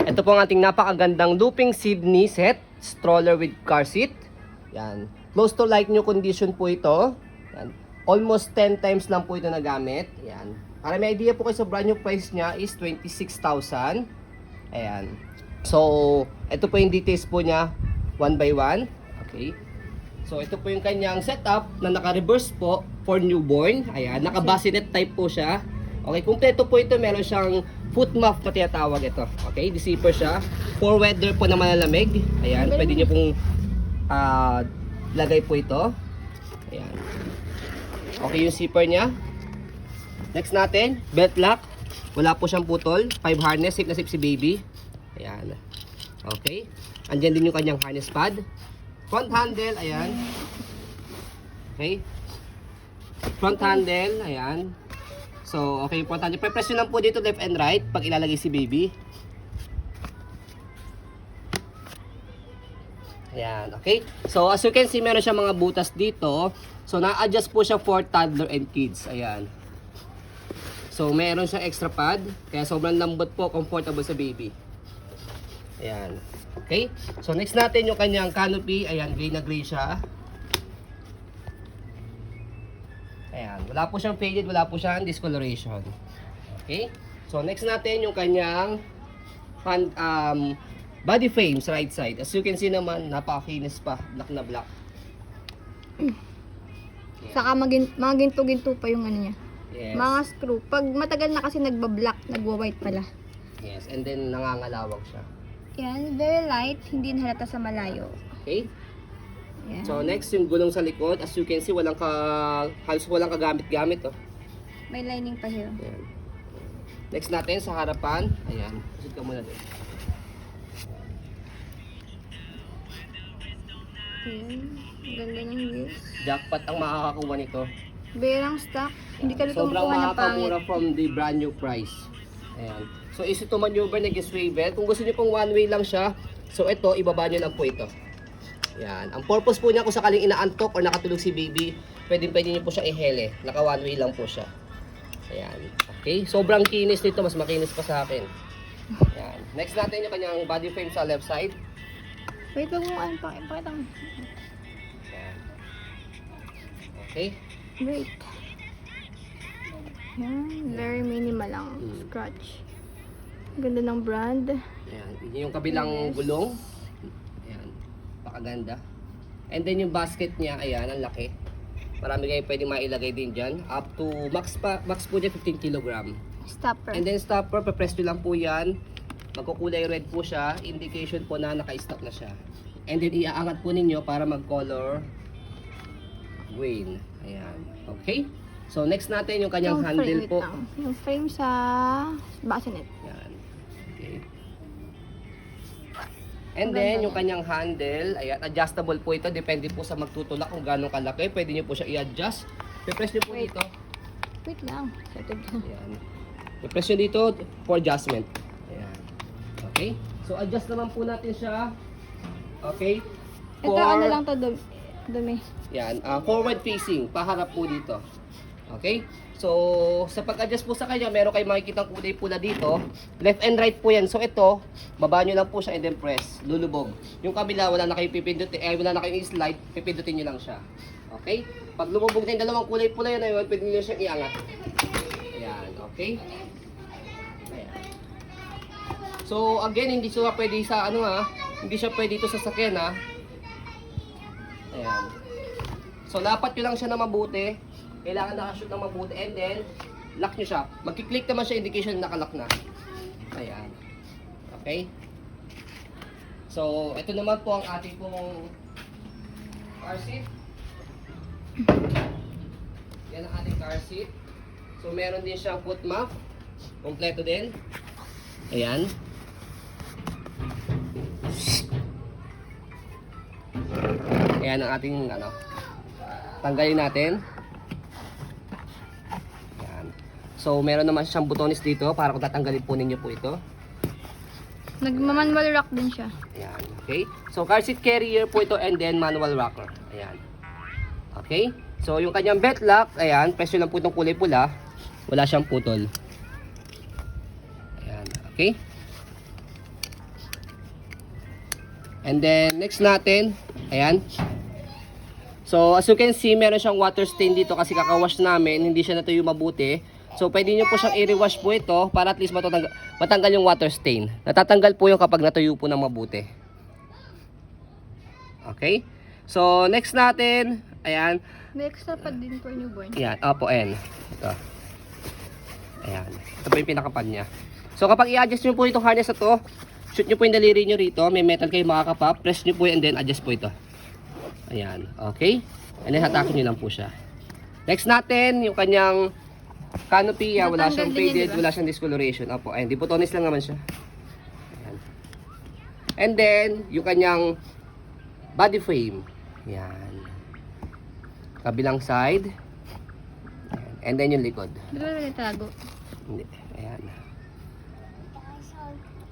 Ito po ang ating napakagandang looping Sydney set, stroller with car seat. Yan. Close to like new condition po ito. Yan. Almost 10 times lang po ito nagamit. Yan. Para may idea po kayo sa brand new price niya is 26,000. Ayan. So, ito po yung details po niya, one by one. Okay. So, ito po yung kanyang setup na naka-reverse po for newborn. Ayan. Naka-bassinet type po siya. Okay, kumpleto po ito. Meron siyang foot muff pa tinatawag ito. Okay, di-zipper siya. For weather po na malalamig. Ayan, pwede nyo pong lagay po ito. Ayan. Okay yung zipper niya. Next natin, belt lock. Wala po siyang putol. 5 harness, safe na safe si baby. Ayan. Okay. Andyan din yung kanyang harness pad. Front handle, ayan. Okay. Front handle, ayan. So, okay, important. Pre-press nyo lang po dito left and right pag ilalagay si baby. Ayan, okay. So, as you can see, meron siya mga butas dito. So, na-adjust po siya for toddler and kids. Ayan. So, meron siyang extra pad. Kaya sobrang lambot po, comfortable sa baby. Ayan. Okay. So, next natin yung kanyang canopy. Ayan, gray na gray siya. Ayan, wala po siyang faded, wala po siyang discoloration. Okay? So, next natin yung kanyang body frame sa right side. As you can see naman, napakakinis pa. Black na black. Saka mga ginto-ginto pa yung ano niya. Yes. Mga screw. Pag matagal na kasi nagba-black, nagwa-white pala. Yes, and then nangangalawag siya. Yan, very light. Hindi halata sa malayo. Okay? Yan. So, next yung gulong sa likod. As you can see, halos walang kagamit-gamit. Oh. May lining pa here. Ayan. Next natin sa harapan. Ayan. Pusit ka muna doon. Ayan. Ganda ng views. Jackpot ang makakakuha nito. Berang stock. Hindi ka Sobrang kumukuha ng pangit. makakamura from the brand new price. Ayan. So, easy to maneuver, nag-swivel. Kung gusto niyo pong one way lang siya, so ito, ibaba niyo lang po ito. Ayan. Ang purpose po niya kung sakaling inaantok or nakatulog si baby, pwede niyo po siya ihele. Naka one way lang po siya. Ayan. Okay. Sobrang kinis nito. Mas makinis pa sa akin. Ayan. Next natin yung kanyang body frame sa left side. Wait, wag mo ano pa. Pakita mo. Ayan. Okay. Great. Yan. Very minimal lang. Scratch. Ganda ng brand. Ayan. Yung kabilang gulong. Ayan. Pakaganda. And then yung basket niya, ayan, ang laki. Marami kayo pwedeng mailagay din dyan. Up to, max po dyan 15 kg. Stopper. And then stopper, papress nyo lang po yan. Magkukulay red po siya. Indication po na naka-stop na siya. And then iaangat po ninyo para mag-color green. Ayan. Okay? So next natin yung kanyang handle po. Yung frame sa bassinet. Ayan. Okay. And then yung kanyang handle, ayan, adjustable po ito. Depende po sa magtutulak kung gaano kalaki. Pwede nyo po siya i-adjust. I-press nyo po dito. Wait lang. Ayan. I-press nyo dito for adjustment. Ayan. Okay. So adjust naman po natin siya. Okay. Ito ano lang to, dumi. Yan. Forward facing. Paharap po dito. Okay. So, sa pag-adjust po sa kanya, meron kayong makikita kulay pula dito. Left and right po yan. So, ito, baba nyo lang po siya and then press. Lulubog. Yung kabila, wala na kayong pipindutin. Wala na kayong slide. Pipindutin nyo lang siya. Okay? Pag lumubog na yung dalawang kulay pula yan, ayun, pwede nyo siyang iangat. Ayan. Okay? Ayan. So, again, hindi siya pwede sa, hindi siya pwede ito sa sakyan, ha? Ayan. So, lapat nyo lang siya na mabuti. Kailangan nakashoot ng mabuti and then lock nyo siya. Magkiklik naman siya, indication na nakalock na. Ayan. Okay? So, ito naman po ang ating pong car seat. Yan ang ating car seat. So, meron din siyang foot muff. Kompleto din. Ayan. Ayan ang ating tanggalin natin. So, meron naman siyang butones dito para kung tatanggalin po ninyo po ito. Nagma-manual rock din siya. Ayan, okay? So, car seat carrier po ito and then manual rocker. Ayan. Okay? So, yung kanyang belt lock, ayan, presyo lang po itong kulay pula. Wala siyang putol. Ayan, okay? And then, next natin, ayan. So, as you can see, meron siyang water stain dito kasi kakawash namin, hindi siya natuyo mabuti. So, pwede nyo po siyang i-rewash po ito para at least matanggal yung water stain. Natatanggal po yung kapag natuyo po ng mabuti. Okay? So, next natin, ayan. May extra pad din for newborn. Ayan, opo, N. Ito. Ayan. Ito po yung pinakapad niya. So, kapag i-adjust nyo po itong harness na to, shoot nyo po yung daliri nyo rito. May metal kayo makakapa. Press nyo po and then adjust po ito. Ayan. Okay? And then hatakin nyo lang po siya. Next natin, yung kanyang canopy. Wala siyang Natanggal din yan, faded, diba? wala siyang discoloration. Opo, ayan. Dibotonis lang naman siya. Ayan. And then, yung kanyang body frame. Ayan. Kabilang side. Ayan. And then yung likod. Di ba nagtago? Hindi. Ayan.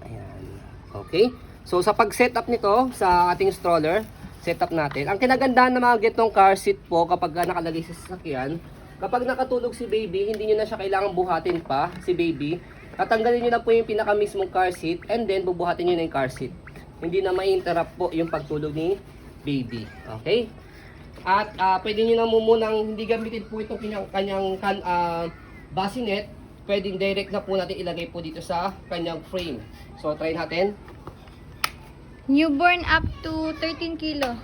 Ayan. Okay. So, sa pag-setup nito, sa ating stroller, setup natin. Ang kinagandahan ng mga getong car seat po, kapag nakalagay sa sasakyan, kapag nakatulog si baby, hindi nyo na siya kailangan buhatin pa, si baby. Tatanggalin nyo na po yung pinaka mismong car seat, and then bubuhatin nyo na yung car seat. Hindi na ma-interrupt po yung pagtulog ni baby. Okay? At pwede nyo na munang hindi gamitin po itong kanyang bassinet. Pwedeng direct na po natin ilagay po dito sa kanyang frame. So, try natin. Newborn up to 13 kilo.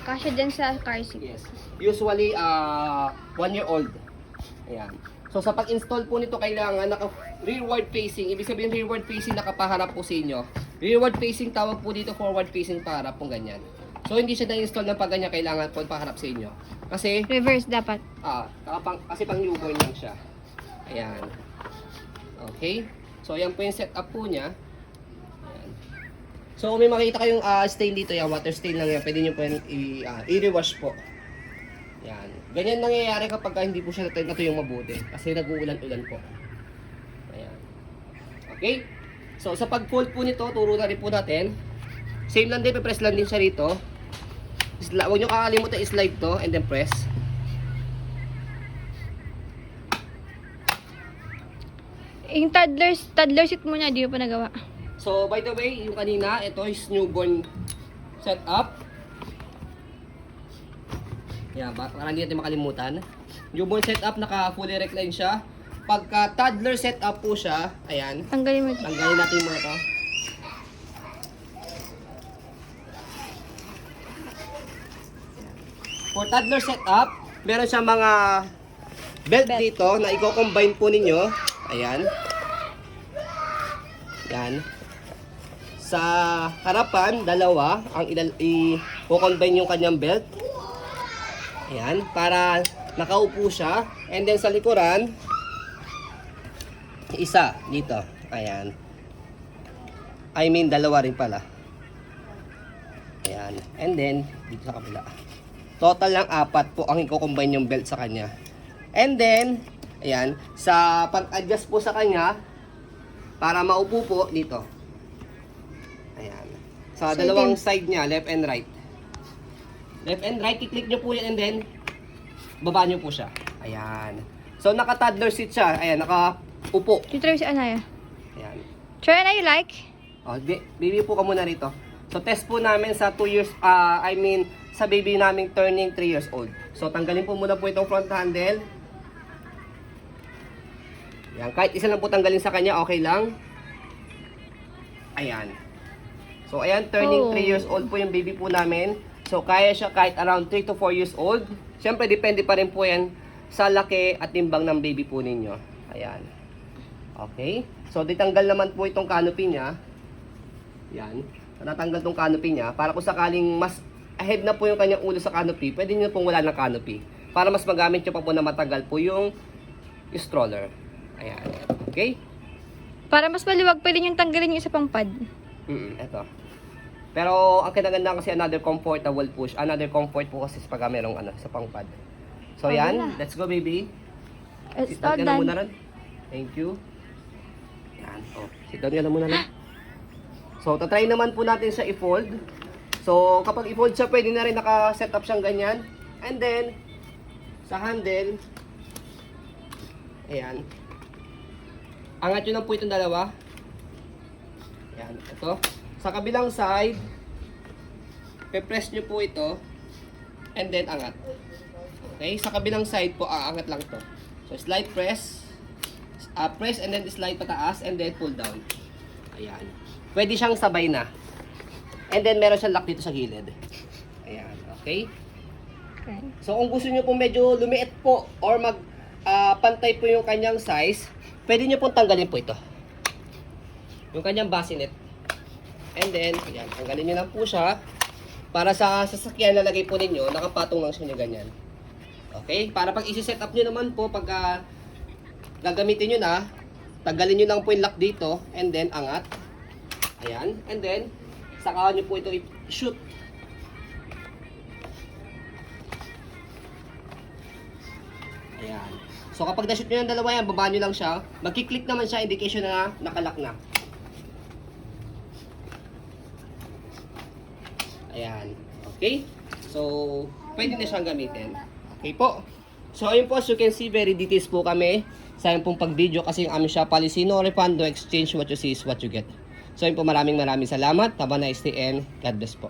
Kasya dyan sa car seat. Yes. Usually, 1 year old. Ayan. So, sa pag-install po nito, kailangan rearward facing. Ibig sabihin, rearward facing nakapaharap po sa inyo. Rearward facing, tawag po dito forward facing paharap po ganyan. So, hindi siya na-install ng pag-ganyan, kailangan po paharap sa inyo. Kasi, Reverse dapat. kasi pang newborn lang siya. Ayan. Okay. So, ayan po yung setup po niya. Ayan. So, kung may makita kayong stain dito, yan, water stain lang yan, pwede nyo po yan i-rewash po. Yan. Ganyan nangyayari kapag hindi po siya natuyong mabuti. Kasi nag-uulan-ulan po. Ayan. Okay? So, sa pag-fold po nito, turo na rin po natin. Same lang din, press lang din siya rito. Huwag nyo kakalimutan i-slide to and then press. Yung toddler seat mo na, di mo pa nagawa. So, by the way, yung kanina, ito is newborn setup. Yan, para hindi natin makalimutan. Newborn setup, naka-fully recline siya. Pagka toddler setup po siya, ayan, Tanggalin mo ito. tanggalin natin muna ito. For toddler setup, meron siyang mga belt dito na i-combine po ninyo. Ayan. Yan. Sa harapan, dalawa ang i-combine yung kanyang belt. Ayan, para nakaupo siya. And then sa likuran, isa dito. Ayan. I mean, dalawa rin pala. Ayan. And then, dito sa kabila. Total lang 4 po ang i-combine yung belt sa kanya. And then, ayan, sa pag-adjust po sa kanya, para maupo po dito. Ayan. Sa dalawang side niya, left and right. Left and right, i-click nyo po yan and then, baba nyo po siya. Ayan. So, naka-toddler seat siya. Ayan, naka-upo. Titry si Anaya. Ayan. Try Anaya, you like? O, baby po ka muna rito. So, test po namin sa 2 years, sa baby namin turning 3 years old. So, tanggalin po muna po itong front handle. Ayan, kahit isa lang po tanggalin sa kanya, okay lang. Ayan. So, ayan, turning 3 years old po yung baby po namin. So, kaya siya kahit around 3 to 4 years old. Siyempre, depende pa rin po yan sa laki at timbang ng baby po ninyo. Ayan. Okay. So, ditanggal naman po itong canopy niya. Ayan. Natatanggal itong canopy niya. Para kung sakaling mas ahead na po yung kanyang ulo sa canopy, pwede nyo pong wala ng canopy. Para mas magamit nyo pa po na matagal po yung stroller. Ayan. Okay? Para mas maliwag, pwede nyo tanggalin yung isa pang pad. Ito. Pero ang kinaganda kasi another comfortable push. Another comfort po kasi pag merong sa pangpad. So yan, let's go baby. It's Sit all down ka na muna done. rin. Thank you. Yan. Oh, sit down ka na muna rin. So, tatry naman po natin siya i-fold. So, kapag i-fold siya, pwede na rin naka-set up siyang ganyan. And then, sa handle, ayan. Angat yun lang po itong dalawa. Ayan, ito. Sa kabilang side, pe-press nyo po ito, and then angat. Okay, sa kabilang side po, aangat lang to. So, slide press, press and then slide pataas, and then pull down. Ayan. Pwede siyang sabay na. And then, meron siyang lock dito sa gilid. Ayan, okay? Okay. So, kung gusto nyo po medyo lumiit po, or pantay po yung kanyang size, pwede nyo pong tanggalin po ito. Yung kanyang bassinet. And then, ayan, tanggalin nyo lang po siya. Para sa sasakyan na lagay po ninyo, nakapatong lang siya ganyan. Okay? Para pag isi-set up nyo naman po, pagka gagamitin nyo na, tanggalin nyo lang po yung lock dito, and then angat. Ayan. And then, saka nyo po ito i-shoot. Ayan. So kapag na-shoot nyo yung dalawa yan, baba nyo lang siya. Magkiklik naman siya, indication na nakalock na. Ayan. Okay? So, pwede na siyang gamitin. Okay po. So, ayun po, as you can see, very details po kami sa ayun pong pag-video kasi yung aming shop policy, no refund, no exchange, what you see is what you get. So, ayun po, maraming salamat. Have a nice day and God bless po.